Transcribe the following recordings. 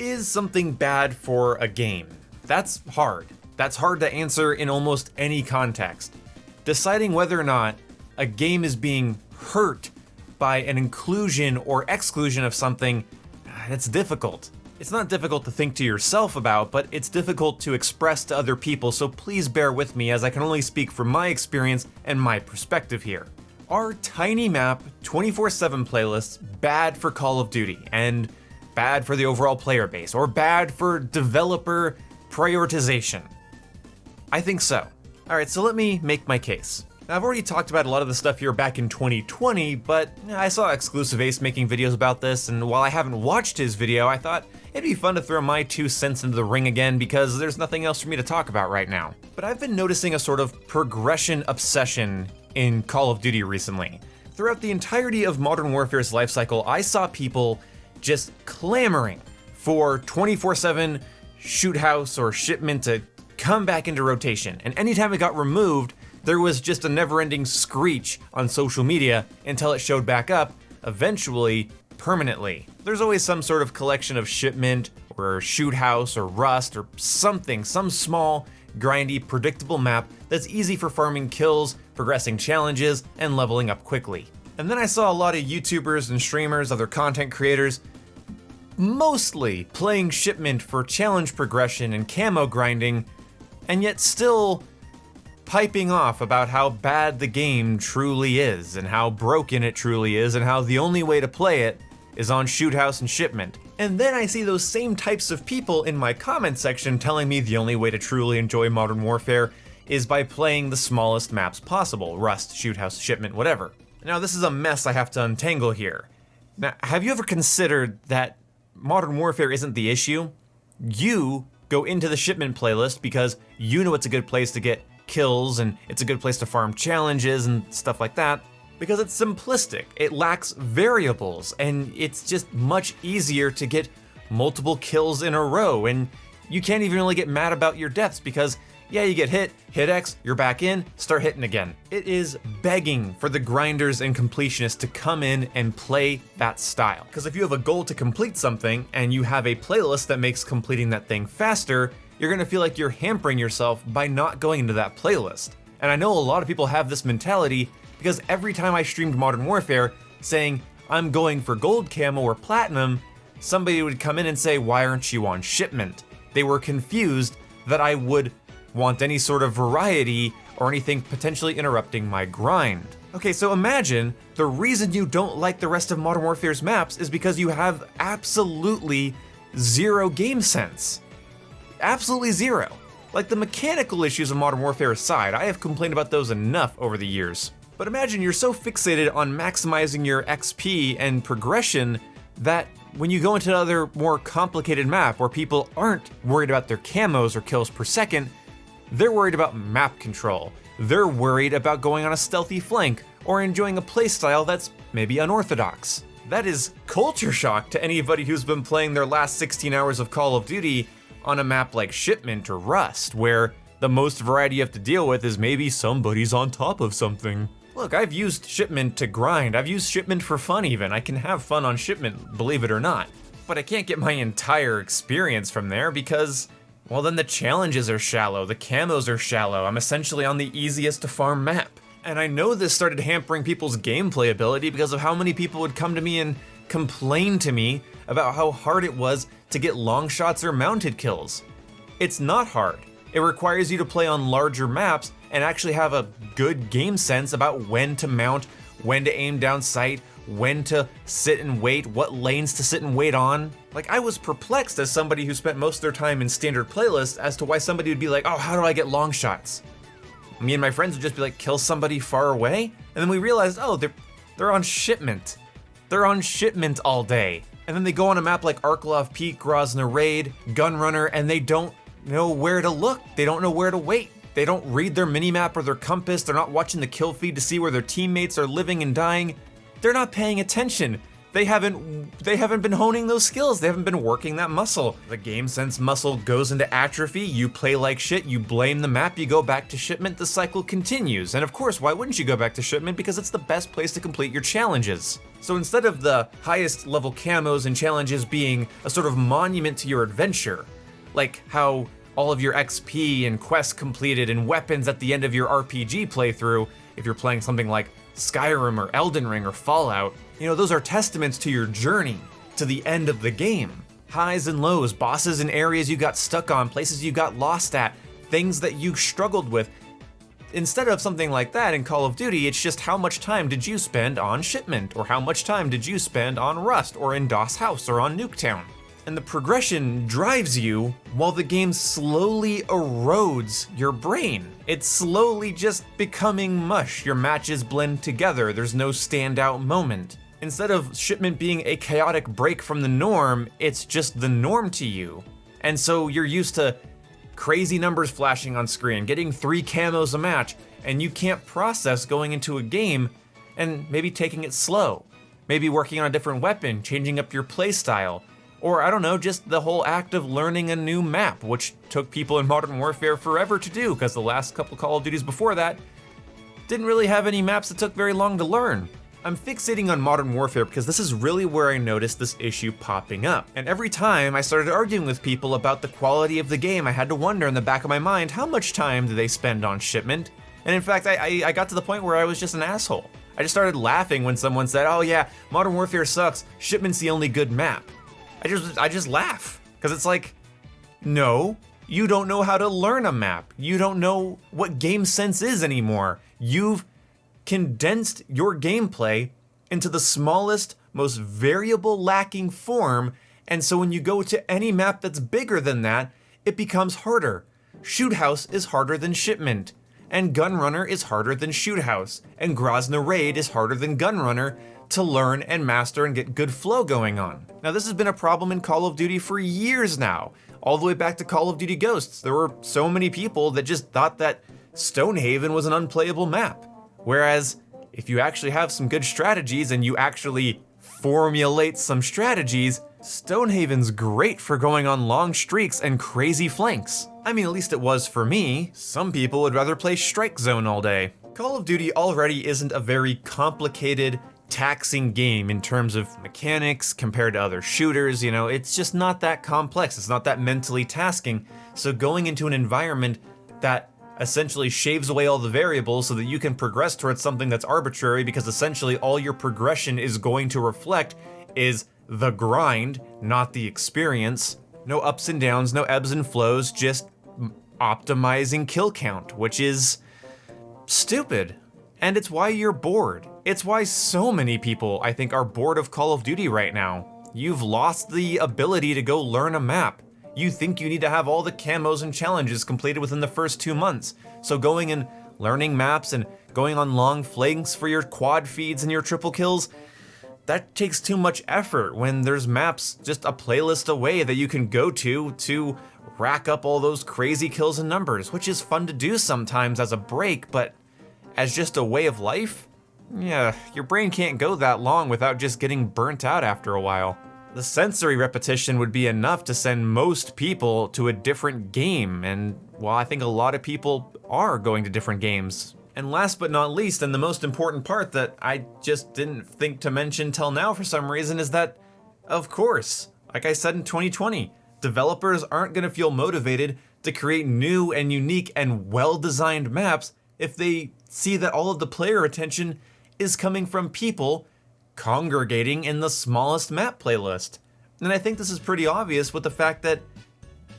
Is something bad for a game? That's hard. That's hard to answer in almost any context. Deciding whether or not a game is being hurt by an inclusion or exclusion of something, it's difficult. It's not difficult to think to yourself about, but it's difficult to express to other people, so please bear with me as I can only speak from my experience and my perspective here. Are tiny map 24/7 playlists bad for Call of Duty and bad for the overall player base, or bad for developer prioritization? I think so. Alright, so let me make my case. Now, I've already talked about a lot of the stuff here back in 2020, but I saw Exclusive Ace making videos about this, and while I haven't watched his video, I thought it'd be fun to throw my 2 cents into the ring again because there's nothing else for me to talk about right now. But I've been noticing a sort of progression obsession in Call of Duty recently. Throughout the entirety of Modern Warfare's lifecycle, I saw people just clamoring for 24/7 shoot house or shipment to come back into rotation, and anytime it got removed, there was just a never-ending screech on social media until it showed back up, eventually permanently. There's always some sort of collection of Shipment or Shoot House or Rust or something, some small, grindy, predictable map that's easy for farming kills, progressing challenges, and leveling up quickly. And then I saw a lot of YouTubers and streamers, other content creators, mostly playing Shipment for challenge progression and camo grinding, and yet still piping off about how bad the game truly is, and how broken it truly is, and how the only way to play it is on Shoot House and Shipment. And then I see those same types of people in my comment section telling me the only way to truly enjoy Modern Warfare is by playing the smallest maps possible, Rust, Shoot House, Shipment, whatever. Now this is a mess I have to untangle here. Now, have you ever considered that Modern Warfare isn't the issue? You go into the Shipment playlist because you know it's a good place to get kills and it's a good place to farm challenges and stuff like that, because it's simplistic, it lacks variables, and it's just much easier to get multiple kills in a row, and you can't even really get mad about your deaths because, yeah, you get hit X, you're back in, start hitting again. It is begging for the grinders and completionists to come in and play that style. Because if you have a goal to complete something and you have a playlist that makes completing that thing faster, you're gonna feel like you're hampering yourself by not going into that playlist. And I know a lot of people have this mentality because every time I streamed Modern Warfare saying, I'm going for gold camo or platinum, somebody would come in and say, why aren't you on Shipment? They were confused that I would want any sort of variety or anything potentially interrupting my grind. Okay, so imagine the reason you don't like the rest of Modern Warfare's maps is because you have absolutely zero game sense. Absolutely zero. Like, the mechanical issues of Modern Warfare aside, I have complained about those enough over the years. But imagine you're so fixated on maximizing your XP and progression that when you go into another more complicated map where people aren't worried about their camos or kills per second, they're worried about map control. They're worried about going on a stealthy flank or enjoying a playstyle that's maybe unorthodox. That is culture shock to anybody who's been playing their last 16 hours of Call of Duty on a map like Shipment or Rust, where the most variety you have to deal with is maybe somebody's on top of something. Look, I've used Shipment to grind, I've used Shipment for fun even, I can have fun on Shipment, believe it or not. But I can't get my entire experience from there because, well, then the challenges are shallow, the camos are shallow, I'm essentially on the easiest to farm map. And I know this started hampering people's gameplay ability because of how many people would come to me and complain to me about how hard it was to get long shots or mounted kills. It's not hard. It requires you to play on larger maps and actually have a good game sense about when to mount, when to aim down sight, when to sit and wait, what lanes to sit and wait on. Like, I was perplexed as somebody who spent most of their time in standard playlists as to why somebody would be like, oh, how do I get long shots? Me and my friends would just be like, kill somebody far away? And then we realized, oh, they're on Shipment. They're on Shipment all day. And then they go on a map like Arklov Peak, Grozny Raid, Gunrunner, and they don't know where to look. They don't know where to wait. They don't read their minimap or their compass. They're not watching the kill feed to see where their teammates are living and dying. They're not paying attention. They haven't been honing those skills. They haven't been working that muscle. The game sense muscle goes into atrophy. You play like shit. You blame the map. You go back to Shipment. The cycle continues. And of course, why wouldn't you go back to Shipment? Because it's the best place to complete your challenges. So instead of the highest level camos and challenges being a sort of monument to your adventure, like how all of your XP and quests completed and weapons at the end of your RPG playthrough, if you're playing something like Skyrim or Elden Ring or Fallout, those are testaments to your journey, to the end of the game. Highs and lows, bosses and areas you got stuck on, places you got lost at, things that you struggled with. Instead of something like that in Call of Duty, it's just how much time did you spend on Shipment, or how much time did you spend on Rust, or in DOS House, or on Nuketown. And the progression drives you while the game slowly erodes your brain. It's slowly just becoming mush. Your matches blend together, there's no standout moment. Instead of Shipment being a chaotic break from the norm, it's just the norm to you. And so you're used to crazy numbers flashing on screen, getting 3 camos a match, and you can't process going into a game and maybe taking it slow. Maybe working on a different weapon, changing up your playstyle, or I don't know, just the whole act of learning a new map, which took people in Modern Warfare forever to do, because the last couple Call of Duties before that didn't really have any maps that took very long to learn. I'm fixating on Modern Warfare because this is really where I noticed this issue popping up. And every time I started arguing with people about the quality of the game, I had to wonder in the back of my mind, how much time do they spend on Shipment? And in fact, I got to the point where I was just an asshole. I just started laughing when someone said, oh yeah, Modern Warfare sucks, Shipment's the only good map. I just laugh, because it's like, no, you don't know how to learn a map. You don't know what game sense is anymore. You've condensed your gameplay into the smallest, most variable lacking form, and so when you go to any map that's bigger than that, it becomes harder. Shoot House is harder than Shipment, and Gunrunner is harder than Shoot House, and Grozny Raid is harder than Gunrunner to learn and master and get good flow going on. Now this has been a problem in Call of Duty for years now, all the way back to Call of Duty Ghosts. There were so many people that just thought that Stonehaven was an unplayable map. Whereas, if you actually have some good strategies and you actually formulate some strategies, Stonehaven's great for going on long streaks and crazy flanks. I mean, at least it was for me. Some people would rather play Strike Zone all day. Call of Duty already isn't a very complicated, taxing game in terms of mechanics compared to other shooters. It's just not that complex. It's not that mentally tasking. So going into an environment that essentially shaves away all the variables so that you can progress towards something that's arbitrary, because essentially all your progression is going to reflect is the grind, not the experience. No ups and downs, no ebbs and flows, just optimizing kill count, which is stupid. And it's why you're bored. It's why so many people, I think, are bored of Call of Duty right now. You've lost the ability to go learn a map. You think you need to have all the camos and challenges completed within the first 2 months. So going and learning maps and going on long flanks for your quad feeds and your triple kills, that takes too much effort when there's maps just a playlist away that you can go to rack up all those crazy kills and numbers, which is fun to do sometimes as a break, but as just a way of life? Yeah, your brain can't go that long without just getting burnt out after a while. The sensory repetition would be enough to send most people to a different game, and well, I think a lot of people are going to different games. And last but not least, and the most important part that I just didn't think to mention till now for some reason, is that, of course, like I said in 2020, developers aren't going to feel motivated to create new and unique and well-designed maps if they see that all of the player attention is coming from people congregating in the smallest map playlist. And I think this is pretty obvious with the fact that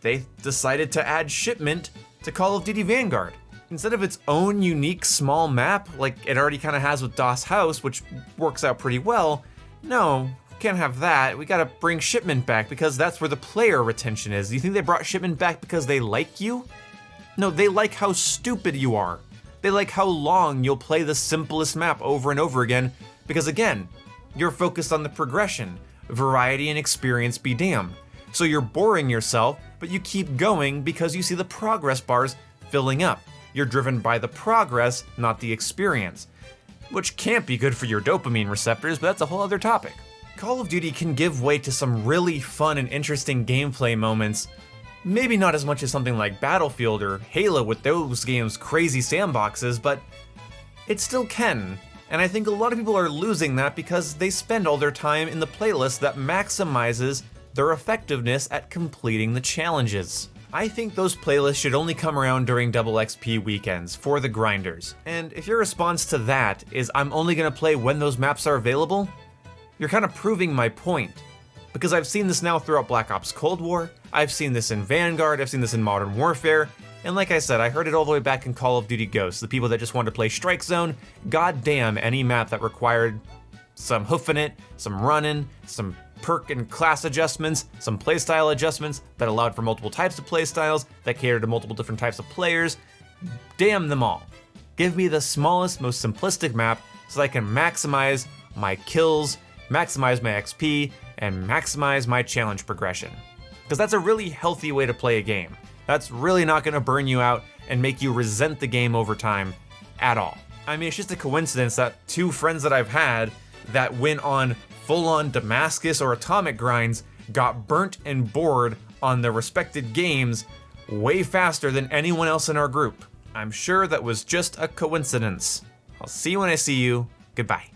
they decided to add Shipment to Call of Duty Vanguard. Instead of its own unique small map, like it already kind of has with DOS House, which works out pretty well, no, can't have that. We gotta bring Shipment back because that's where the player retention is. Do you think they brought Shipment back because they like you? No, they like how stupid you are. They like how long you'll play the simplest map over and over again, because again, you're focused on the progression. Variety and experience be damned. So you're boring yourself, but you keep going because you see the progress bars filling up. You're driven by the progress, not the experience. Which can't be good for your dopamine receptors, but that's a whole other topic. Call of Duty can give way to some really fun and interesting gameplay moments. Maybe not as much as something like Battlefield or Halo with those games' crazy sandboxes, but it still can. And I think a lot of people are losing that because they spend all their time in the playlist that maximizes their effectiveness at completing the challenges. I think those playlists should only come around during double XP weekends for the grinders. And if your response to that is I'm only gonna play when those maps are available, you're kind of proving my point. Because I've seen this now throughout Black Ops Cold War, I've seen this in Vanguard, I've seen this in Modern Warfare, and like I said, I heard it all the way back in Call of Duty Ghosts. The people that just wanted to play Strike Zone, goddamn any map that required some hoofing it, some running, some perk and class adjustments, some playstyle adjustments that allowed for multiple types of playstyles, that catered to multiple different types of players. Damn them all. Give me the smallest, most simplistic map so I can maximize my kills, maximize my XP, and maximize my challenge progression. Because that's a really healthy way to play a game. That's really not going to burn you out and make you resent the game over time at all. I mean, it's just a coincidence that two friends that I've had that went on full-on Damascus or Atomic grinds got burnt and bored on their respected games way faster than anyone else in our group. I'm sure that was just a coincidence. I'll see you when I see you. Goodbye.